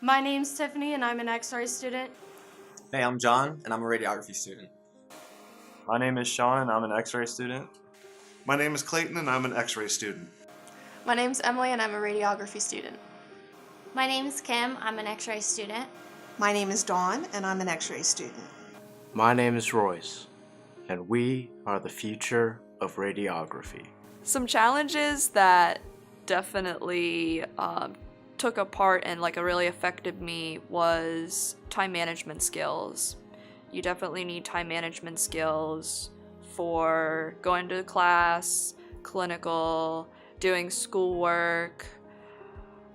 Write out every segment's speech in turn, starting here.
My name's Tiffany and I'm an X-ray student. Hey, I'm John and I'm a radiography student. My name is Sean and I'm an X-ray student. My name is Clayton and I'm an X-ray student. My name's Emily and I'm a radiography student. My name is Kim, I'm an X-ray student. My name is Dawn and I'm an X-ray student. My name is Royce and we are the future of radiography. Some challenges that definitely took a part and really affected me was time management skills. You definitely need time management skills for going to class, clinical, doing schoolwork,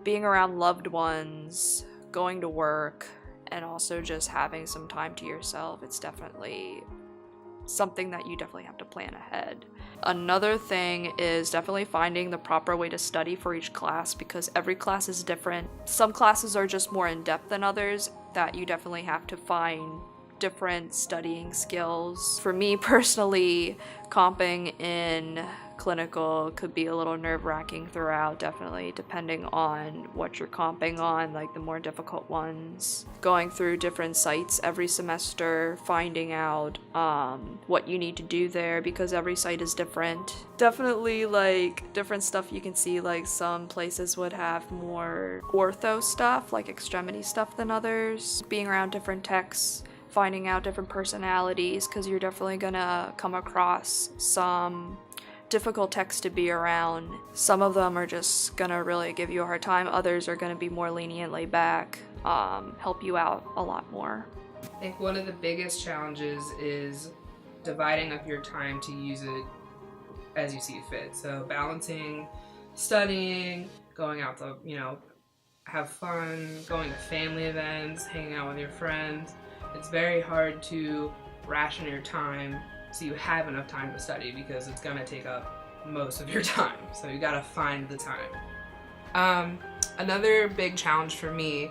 being around loved ones, going to work, and also just having some time to yourself. It's definitely something that you definitely have to plan ahead. Another thing is definitely finding the proper way to study for each class, because every class is different. Some classes are just more in-depth than others that you definitely have to find different studying skills. For me personally, comping in clinical could be a little nerve-wracking throughout, definitely depending on what you're comping on, like the more difficult ones. Going through different sites every semester, finding out what you need to do there, because every site is different. Definitely different stuff you can see, some places would have more ortho stuff, like extremity stuff than others. Being around different techs, finding out different personalities, because you're definitely gonna come across some difficult techs to be around. Some of them are just gonna really give you a hard time, others are gonna be more lenient, laid back, help you out a lot more. I think one of the biggest challenges is dividing up your time to use it as you see fit. So balancing studying, going out to, have fun, going to family events, hanging out with your friends. It's very hard to ration your time so you have enough time to study, because it's gonna take up most of your time. So you gotta find the time. Another big challenge for me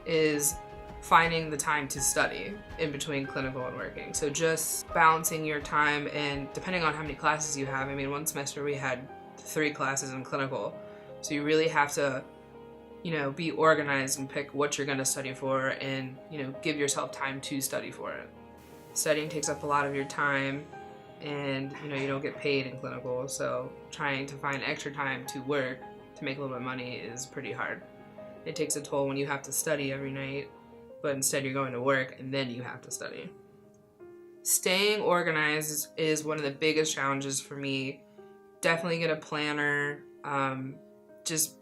is finding the time to study in between clinical and working. So just balancing your time, and depending on how many classes you have. I mean, one semester we had 3 classes in clinical. So you really have to be organized and pick what you're going to study for, and give yourself time to study for it. Studying takes up a lot of your time, and you don't get paid in clinical, so trying to find extra time to work to make a little bit of money is pretty hard. It takes a toll when you have to study every night, but instead you're going to work and then you have to study. Staying organized is one of the biggest challenges for me. Definitely get a planner. Just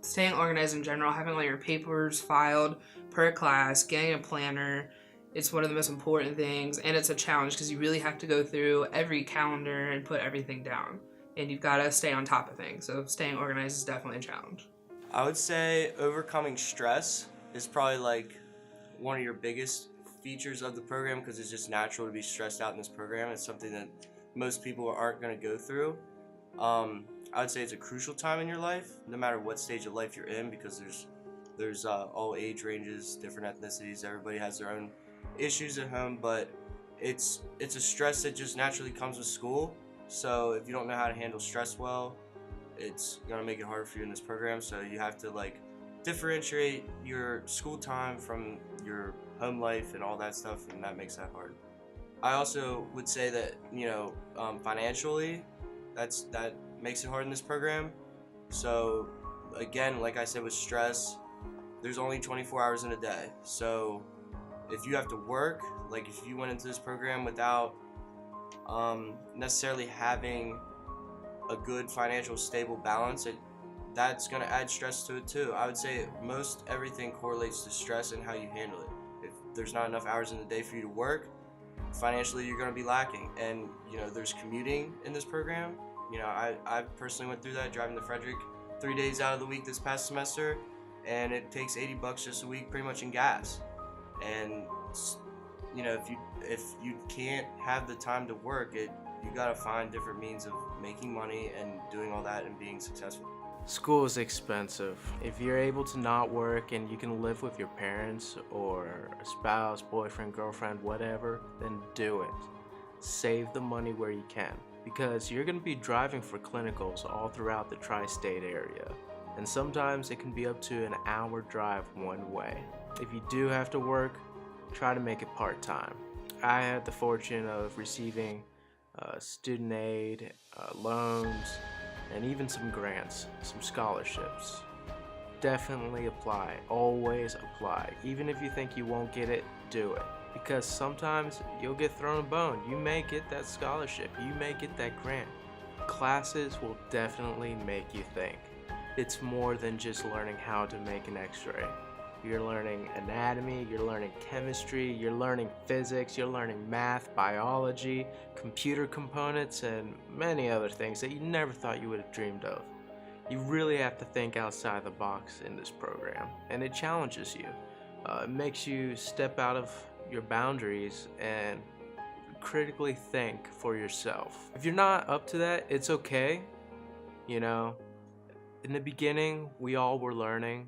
staying organized in general, having all your papers filed per class, getting a planner. It's one of the most important things, and it's a challenge because you really have to go through every calendar and put everything down, and you've got to stay on top of things. So staying organized is definitely a challenge. I would say overcoming stress is probably one of your biggest features of the program, because it's just natural to be stressed out in this program. It's something that most people aren't going to go through. I would say it's a crucial time in your life, no matter what stage of life you're in, because there's all age ranges, different ethnicities. Everybody has their own issues at home, but it's a stress that just naturally comes with school. So if you don't know how to handle stress well, it's gonna make it harder for you in this program. So you have to differentiate your school time from your home life and all that stuff, and that makes that hard. I also would say that financially, that makes it hard in this program. So again, like I said, with stress, there's only 24 hours in a day. So if you have to work, if you went into this program without necessarily having a good financial stable balance, that's going to add stress to it too. I would say most everything correlates to stress and how you handle it. If there's not enough hours in the day for you to work, financially you're going to be lacking. And there's commuting in this program. I personally went through that, driving to Frederick 3 days out of the week this past semester, and it takes $80 just a week pretty much in gas. And if you can't have the time to work, you gotta find different means of making money and doing all that and being successful. School is expensive. If you're able to not work and you can live with your parents or a spouse, boyfriend, girlfriend, whatever, then do it. Save the money where you can, because you're going to be driving for clinicals all throughout the tri-state area. and sometimes it can be up to an hour drive one way. If you do have to work, try to make it part-time. I had the fortune of receiving student aid, loans, and even some grants, some scholarships. Definitely apply, always apply. Even if you think you won't get it, do it. Because sometimes you'll get thrown a bone. You may get that scholarship, you may get that grant. Classes will definitely make you think. It's more than just learning how to make an x-ray. You're learning anatomy, you're learning chemistry, you're learning physics, you're learning math, biology, computer components, and many other things that you never thought you would have dreamed of. You really have to think outside the box in this program, and it challenges you. It makes you step out of your boundaries and critically think for yourself. If you're not up to that, it's okay. You know, in the beginning, we all were learning.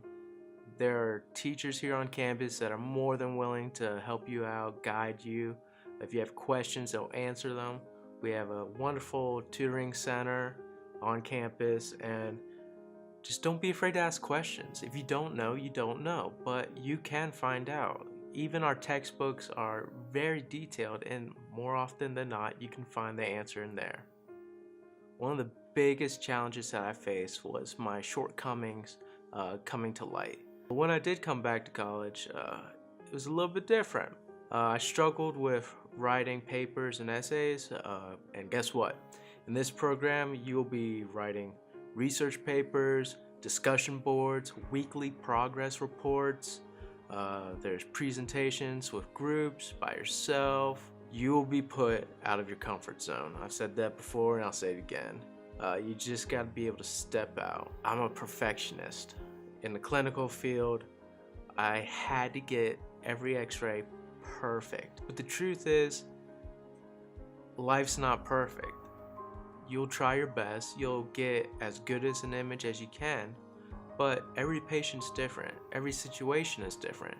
There are teachers here on campus that are more than willing to help you out, guide you. If you have questions, they'll answer them. We have a wonderful tutoring center on campus, and just don't be afraid to ask questions. If you don't know, you don't know, but you can find out. Even our textbooks are very detailed, and more often than not, you can find the answer in there. One of the biggest challenges that I faced was my shortcomings coming to light. When I did come back to college, it was a little bit different. I struggled with writing papers and essays, and guess what? In this program, you'll be writing research papers, discussion boards, weekly progress reports. There's presentations with groups, by yourself. You'll be put out of your comfort zone. I've said that before and I'll say it again. You just gotta be able to step out. I'm a perfectionist. In the clinical field, I had to get every x-ray perfect. But the truth is, life's not perfect. You'll try your best, you'll get as good as an image as you can, but every patient's different, every situation is different.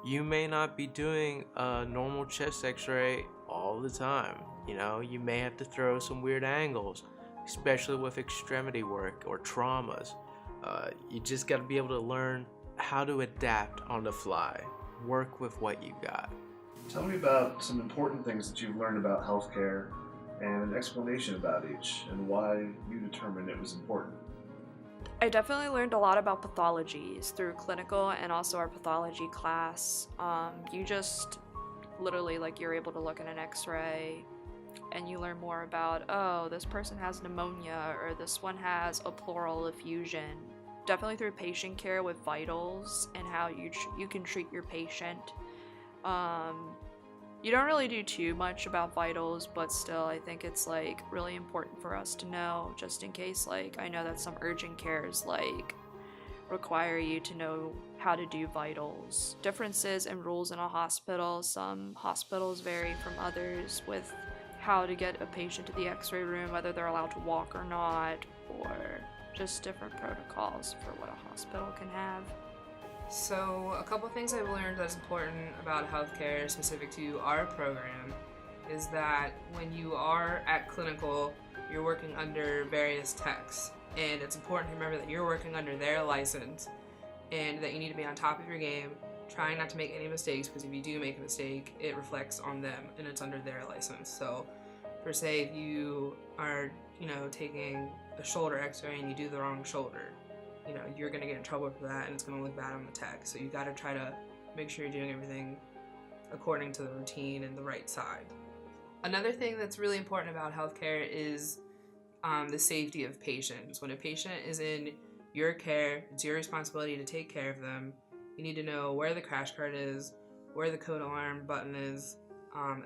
You may not be doing a normal chest x-ray all the time. You know, you may have to throw some weird angles, especially with extremity work or traumas. You just got to be able to learn how to adapt on the fly, work with what you got. Tell me about some important things that you've learned about healthcare and an explanation about each and why you determined it was important. I definitely learned a lot about pathologies through clinical and also our pathology class. You just literally, like, you're able to look at an x-ray and you learn more about, oh, this person has pneumonia or this one has a pleural effusion. Definitely through patient care with vitals and how you can treat your patient. You don't really do too much about vitals, but still I think it's like really important for us to know, just in case, like, I know that some urgent cares like require you to know how to do vitals. Differences and rules in a hospital. Some hospitals vary from others with how to get a patient to the x-ray room, whether they're allowed to walk or not, or just different protocols for what a hospital can have. So a couple things I've learned that's important about healthcare specific to our program is that when you are at clinical, you're working under various techs, and it's important to remember that you're working under their license and that you need to be on top of your game, trying not to make any mistakes, because if you do make a mistake, it reflects on them and it's under their license. So per se, if you are, taking a shoulder x-ray and you do the wrong shoulder, you're going to get in trouble for that and it's going to look bad on the tech. So you got to try to make sure you're doing everything according to the routine and the right side. Another thing that's really important about healthcare is the safety of patients. When a patient is in your care, it's your responsibility to take care of them. You need to know where the crash cart is, where the code alarm button is.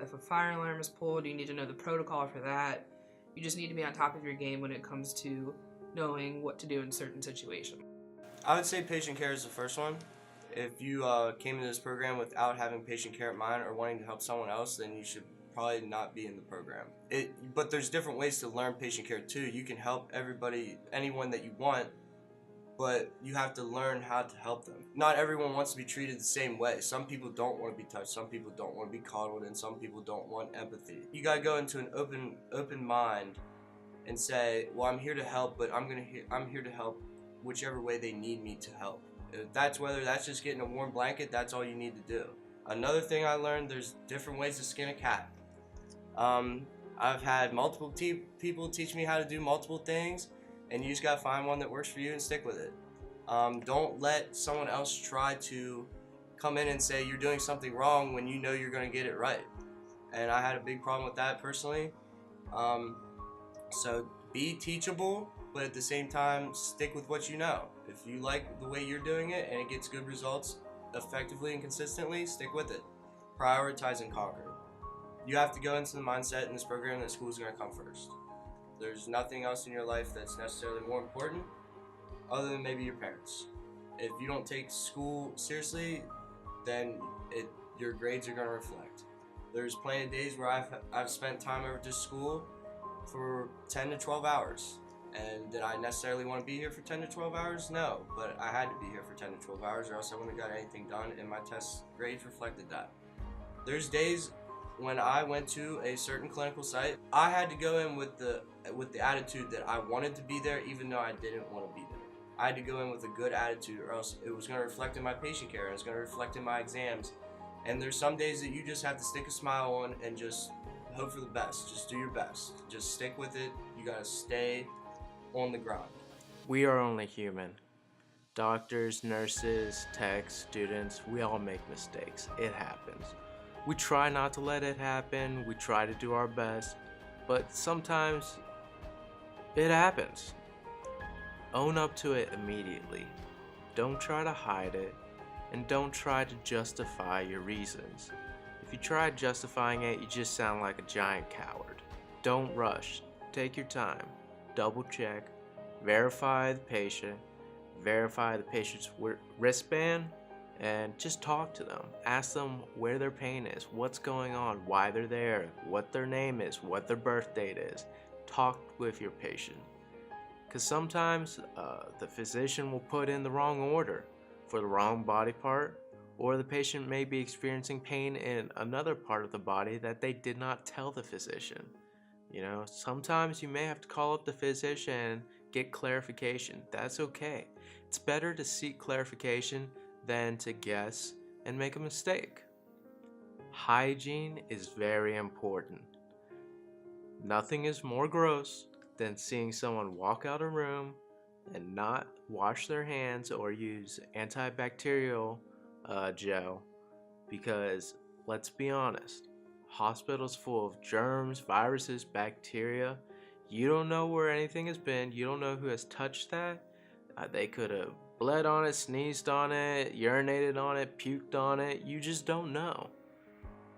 If a fire alarm is pulled, you need to know the protocol for that. You just need to be on top of your game when it comes to knowing what to do in certain situations. I would say patient care is the first one. If you came into this program without having patient care in mind or wanting to help someone else, then you should probably not be in the program. But there's different ways to learn patient care too. You can help anyone that you want, but you have to learn how to help them. Not everyone wants to be treated the same way. Some people don't want to be touched, some people don't want to be coddled, and some people don't want empathy. You gotta go into an open mind and say, well, I'm here to help, but I'm here to help whichever way they need me to help. If whether that's just getting a warm blanket, that's all you need to do. Another thing I learned, there's different ways to skin a cat. I've had multiple people teach me how to do multiple things, and you just gotta find one that works for you and stick with it. Don't let someone else try to come in and say you're doing something wrong when you know you're gonna get it right. And I had a big problem with that personally. So be teachable, but at the same time, stick with what you know. If you like the way you're doing it and it gets good results effectively and consistently, stick with it. Prioritize and conquer. You have to go into the mindset in this program that school is going to come first. There's nothing else in your life that's necessarily more important other than maybe your parents. If you don't take school seriously, then your grades are going to reflect. There's plenty of days where I've spent time over to school for 10 to 12 hours. And did I necessarily want to be here for 10 to 12 hours? No, but I had to be here for 10 to 12 hours or else I wouldn't have got anything done, and my test grades reflected that. There's days when I went to a certain clinical site, I had to go in with the attitude that I wanted to be there even though I didn't want to be there. I had to go in with a good attitude or else it was going to reflect in my patient care and it's going to reflect in my exams. And there's some days that you just have to stick a smile on and just hope for the best. Just do your best. Just stick with it. You got to stay on the grind. We are only human. Doctors, nurses, techs, students, we all make mistakes. It happens. We try not to let it happen. We try to do our best, but sometimes it happens. Own up to it immediately. Don't try to hide it, and don't try to justify your reasons. If you try justifying it, you just sound like a giant coward. Don't rush. Take your time. Double check. Verify the patient. Verify the patient's wristband, and just talk to them. Ask them where their pain is, what's going on, why they're there, what their name is, what their birth date is. Talk with your patient. Because sometimes the physician will put in the wrong order for the wrong body part, or the patient may be experiencing pain in another part of the body that they did not tell the physician. You know, sometimes you may have to call up the physician and get clarification. That's okay. It's better to seek clarification than to guess and make a mistake. Hygiene is very important. Nothing is more gross than seeing someone walk out a room and not wash their hands or use antibacterial gel, because let's be honest, hospitals full of germs, viruses, bacteria. You don't know where anything has been. You don't know who has touched that. They could have bled on it, sneezed on it, urinated on it, puked on it. You just don't know.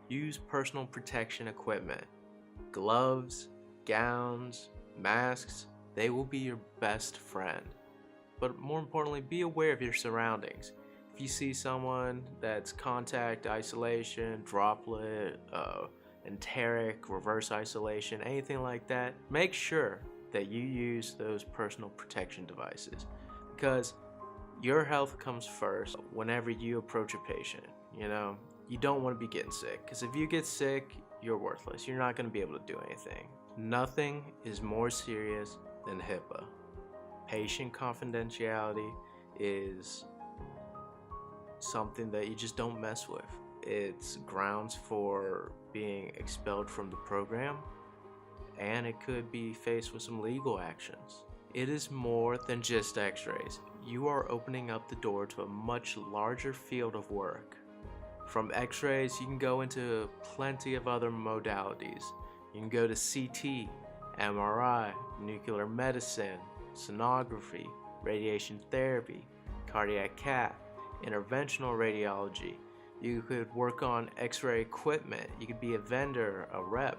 Use personal protection equipment. Gloves, gowns, masks, they will be your best friend. But more importantly, be aware of your surroundings. If you see someone that's contact isolation, droplet, enteric, reverse isolation, anything like that, make sure that you use those personal protection devices, because your health comes first whenever you approach a patient. You know, you don't want to be getting sick, because if you get sick, you're worthless. You're not going to be able to do anything. Nothing is more serious than HIPAA. Patient confidentiality is something that you just don't mess with. It's grounds for being expelled from the program, and it could be faced with some legal actions. It is more than just x-rays. You are opening up the door to a much larger field of work. From x-rays, you can go into plenty of other modalities. You can go to CT, MRI, nuclear medicine, sonography, radiation therapy, cardiac cath, interventional radiology. You could work on x-ray equipment. You could be a vendor, a rep.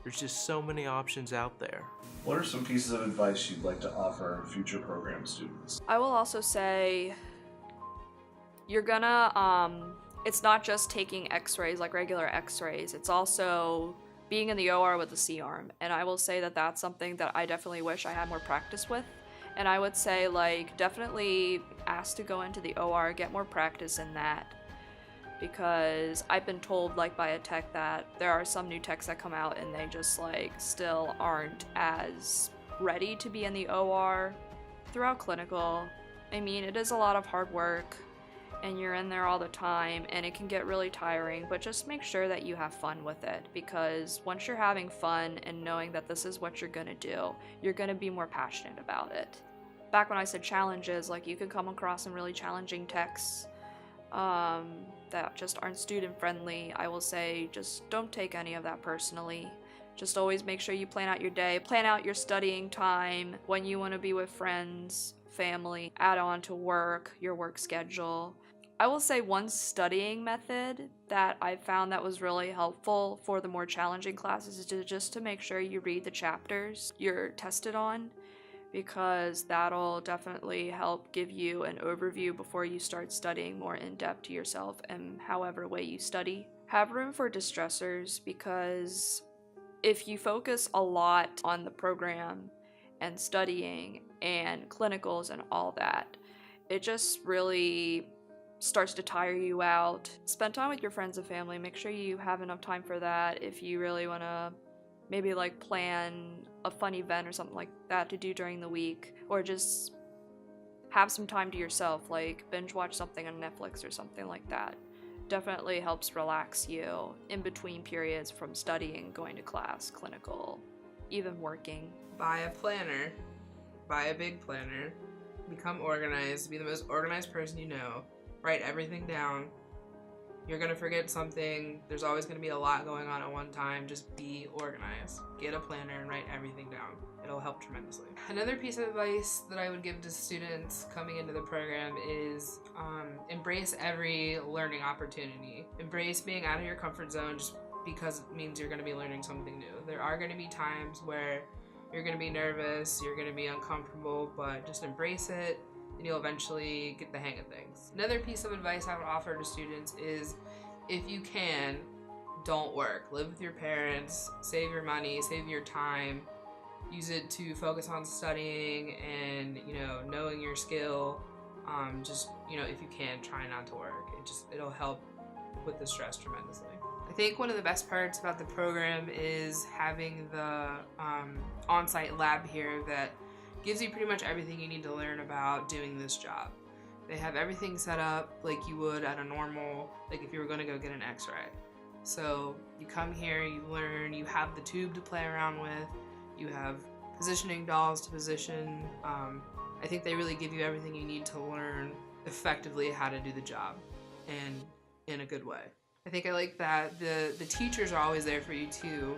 There's just so many options out there. What are some pieces of advice you'd like to offer future program students? I will also say you're gonna, it's not just taking x-rays like regular x-rays, it's also being in the OR with a C-arm. And I will say that that's something that I definitely wish I had more practice with. And I would say, like, definitely ask to go into the OR, get more practice in that. Because I've been told, like, by a tech that there are some new techs that come out and they just, like, still aren't as ready to be in the OR throughout clinical. I mean, it is a lot of hard work, and you're in there all the time, and it can get really tiring, but just make sure that you have fun with it, because once you're having fun and knowing that this is what you're gonna do, you're gonna be more passionate about it. Back when I said challenges, like, you could come across some really challenging texts that just aren't student friendly. I will say just don't take any of that personally. Just always make sure you plan out your day, plan out your studying time, when you want to be with friends, family, add on to work, your work schedule. I will say one studying method that I found that was really helpful for the more challenging classes is just to make sure you read the chapters you're tested on, because that'll definitely help give you an overview before you start studying more in depth to yourself and however way you study. Have room for distressors, because if you focus a lot on the program and studying and clinicals and all that, it just really starts to tire you out. Spend time with your friends and family. Make sure you have enough time for that. If you really want to maybe like plan a fun event or something like that to do during the week, or just have some time to yourself, like binge watch something on Netflix or something like that. Definitely helps relax you in between periods from studying, going to class, clinical, even working. Buy a planner. Buy a big planner. Become organized. Be the most organized person you know. Write everything down. You're gonna forget something. There's always gonna be a lot going on at one time. Just be organized. Get a planner and write everything down. It'll help tremendously. Another piece of advice that I would give to students coming into the program is embrace every learning opportunity. Embrace being out of your comfort zone just because it means you're gonna be learning something new. There are gonna be times where you're gonna be nervous, you're gonna be uncomfortable, but just embrace it, and you'll eventually get the hang of things. Another piece of advice I would offer to students is, if you can, don't work. Live with your parents, save your money, save your time, use it to focus on studying and, knowing your skill. Just, if you can, try not to work. It'll help with the stress tremendously. I think one of the best parts about the program is having the on-site lab here that gives you pretty much everything you need to learn about doing this job. They have everything set up like you would at a normal, like if you were going to go get an x-ray. So you come here, you learn, you have the tube to play around with, you have positioning dolls to position. I think they really give you everything you need to learn effectively how to do the job, and in a good way. I think I like that the teachers are always there for you too.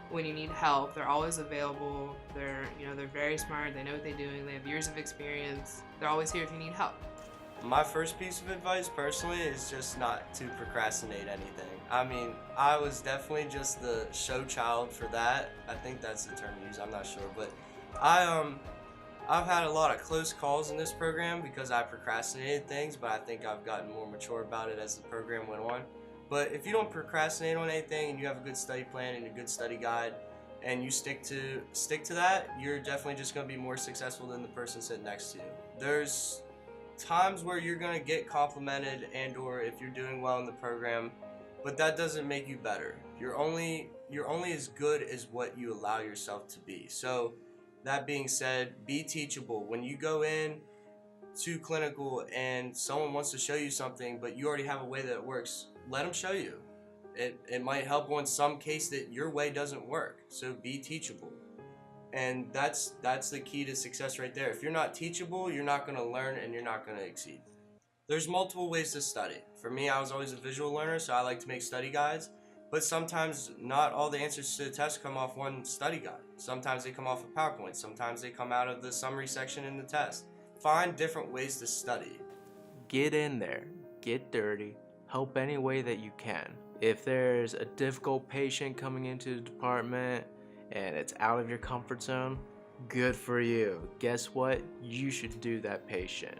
When you need help, they're always available. They're very smart. They know what they're doing. They have years of experience. They're always here if you need help. My first piece of advice personally is just not to procrastinate anything. I mean, I was definitely just the show child for that. I think that's the term used, I'm not sure, but I've had a lot of close calls in this program because I procrastinated things, but I think I've gotten more mature about it as the program went on. But if you don't procrastinate on anything and you have a good study plan and a good study guide and you stick to that, you're definitely just going to be more successful than the person sitting next to you. There's times where you're going to get complimented and or if you're doing well in the program, but that doesn't make you better. You're only as good as what you allow yourself to be. So that being said, be teachable. When you go in to clinical and someone wants to show you something but you already have a way that it works, let them show you. It might help on some case that your way doesn't work. So be teachable. And that's the key to success right there. If you're not teachable, you're not going to learn and you're not going to exceed. There's multiple ways to study. For me, I was always a visual learner, so I like to make study guides. But sometimes not all the answers to the test come off one study guide. Sometimes they come off of PowerPoint. Sometimes they come out of the summary section in the test. Find different ways to study. Get in there, get dirty, help any way that you can. If there's a difficult patient coming into the department and it's out of your comfort zone, good for you. Guess what? You should do that patient.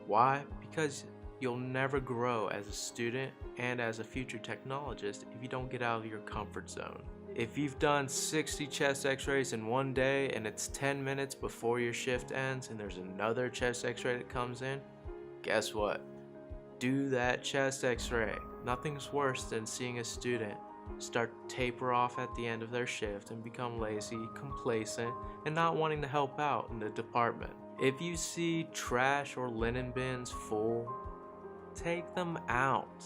Why? Because you'll never grow as a student and as a future technologist if you don't get out of your comfort zone. If you've done 60 chest x-rays in one day and it's 10 minutes before your shift ends and there's another chest x-ray that comes in, guess what? Do that chest x-ray. Nothing's worse than seeing a student start to taper off at the end of their shift and become lazy, complacent, and not wanting to help out in the department. If you see trash or linen bins full, take them out,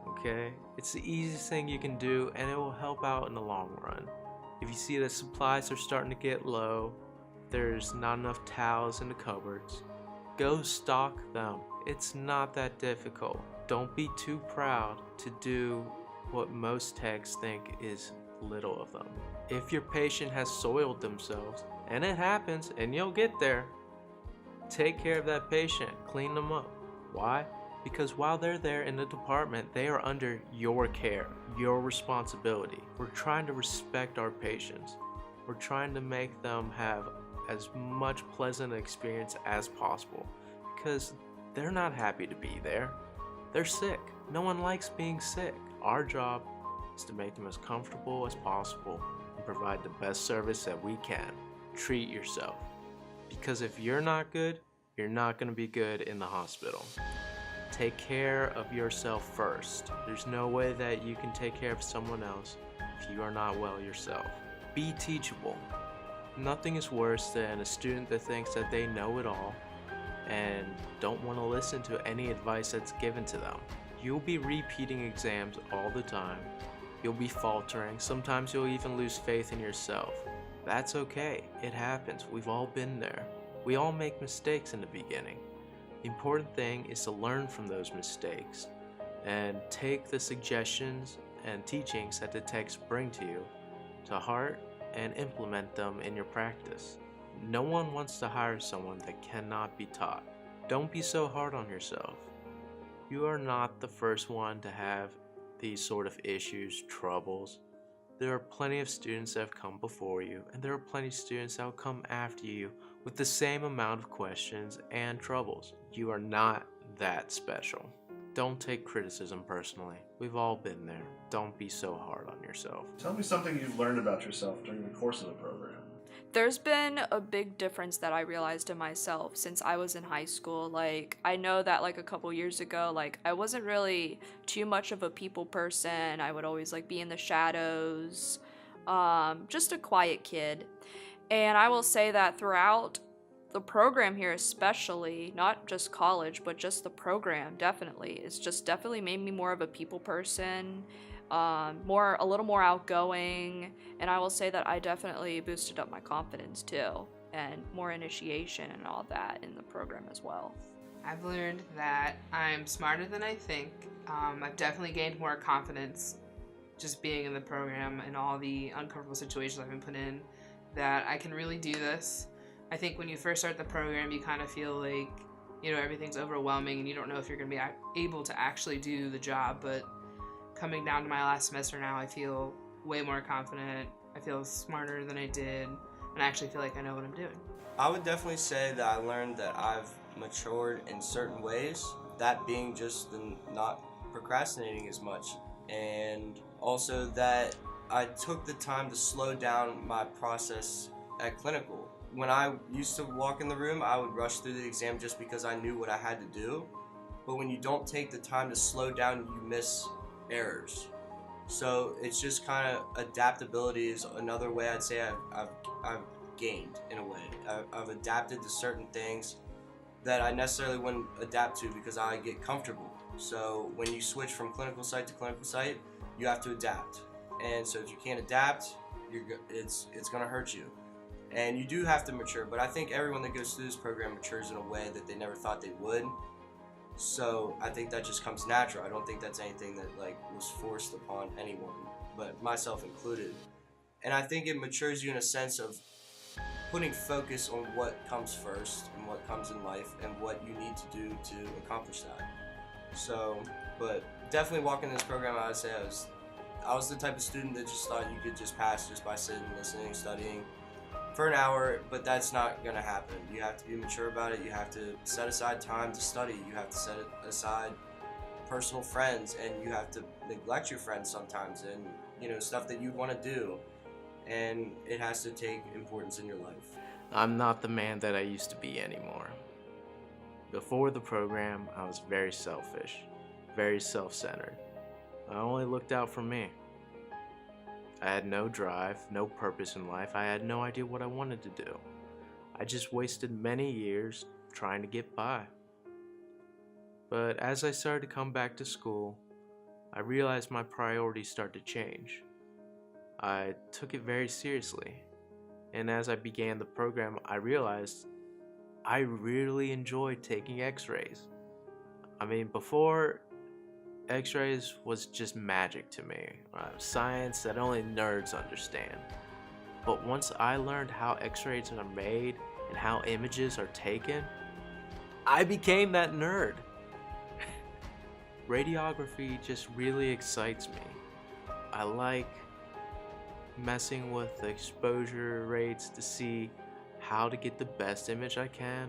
okay? It's the easiest thing you can do, and it will help out in the long run. If you see that supplies are starting to get low, there's not enough towels in the cupboards, go stock them. It's not that difficult. Don't be too proud to do what most techs think is little of them. If your patient has soiled themselves, and it happens, and you'll get there, take care of that patient, clean them up. Why? Because while they're there in the department, they are under your care, your responsibility. We're trying to respect our patients. We're trying to make them have as much pleasant experience as possible, because they're not happy to be there. They're sick. No one likes being sick. Our job is to make them as comfortable as possible and provide the best service that we can. Treat yourself. Because if you're not good, you're not going to be good in the hospital. Take care of yourself first. There's no way that you can take care of someone else if you are not well yourself. Be teachable. Nothing is worse than a student that thinks that they know it all and don't want to listen to any advice that's given to them. You'll be repeating exams all the time. You'll be faltering. Sometimes you'll even lose faith in yourself. That's okay. It happens. We've all been there. We all make mistakes in the beginning. The important thing is to learn from those mistakes and take the suggestions and teachings that the techs bring to you to heart and implement them in your practice. No one wants to hire someone that cannot be taught. Don't be so hard on yourself. You are not the first one to have these sort of issues, troubles. There are plenty of students that have come before you, and there are plenty of students that will come after you with the same amount of questions and troubles. You are not that special. Don't take criticism personally. We've all been there. Don't be so hard on yourself. Tell me something you've learned about yourself during the course of the program. There's been a big difference that I realized in myself since I was in high school. Like, I know that like a couple years ago, like I wasn't really too much of a people person. I would always like be in the shadows, just a quiet kid. And I will say that throughout the program here, especially, not just college, but just the program, definitely, it's just definitely made me more of a people person, a little more outgoing, and I will say that I definitely boosted up my confidence too, and more initiation and all that in the program as well. I've learned that I'm smarter than I think. I've definitely gained more confidence just being in the program and all the uncomfortable situations I've been put in, that I can really do this. I think when you first start the program, you kind of feel like, you know, everything's overwhelming and you don't know if you're going to be able to actually do the job, but coming down to my last semester now, I feel way more confident. I feel smarter than I did, and I actually feel like I know what I'm doing. I would definitely say that I learned that I've matured in certain ways, that being just the not procrastinating as much, and also that I took the time to slow down my process at clinical. When I used to walk in the room, I would rush through the exam just because I knew what I had to do. But when you don't take the time to slow down, you miss errors. So it's just kind of adaptability is another way I'd say I've gained in a way. I've adapted to certain things that I necessarily wouldn't adapt to because I get comfortable. So when you switch from clinical site to clinical site, you have to adapt. And so if you can't adapt, it's going to hurt you. And you do have to mature, but I think everyone that goes through this program matures in a way that they never thought they would. So I think that just comes natural. I don't think that's anything that like was forced upon anyone, but myself included. And I think it matures you in a sense of putting focus on what comes first and what comes in life and what you need to do to accomplish that. So, but definitely walking this program, I would say I was the type of student that just thought you could just pass just by sitting, listening, studying for an hour, but that's not going to happen. You have to be mature about it. You have to set aside time to study. You have to set aside personal friends, and you have to neglect your friends sometimes, and you know, stuff that you want to do, and it has to take importance in your life. I'm not the man that I used to be anymore. Before the program, I was very selfish, very self-centered. I only looked out for me. I had no drive, no purpose in life. I had no idea what I wanted to do. I just wasted many years trying to get by. But as I started to come back to school, I realized my priorities started to change. I took it very seriously, and as I began the program, I realized I really enjoyed taking x-rays. I mean, before, x-rays was just magic to me, science that only nerds understand. But once I learned how x-rays are made and how images are taken, I became that nerd. Radiography just really excites me. I like messing with the exposure rates to see how to get the best image I can.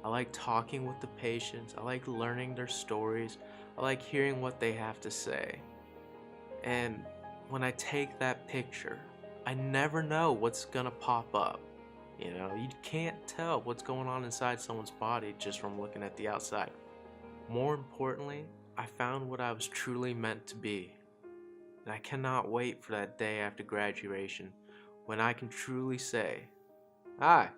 I like talking with the patients. I like learning their stories. I like hearing what they have to say. And when I take that picture, I never know what's gonna pop up. You know, you can't tell what's going on inside someone's body just from looking at the outside. More importantly, I found what I was truly meant to be. And I cannot wait for that day after graduation when I can truly say, "Hi,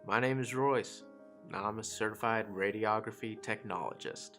my name is Royce, and I'm a certified radiography technologist."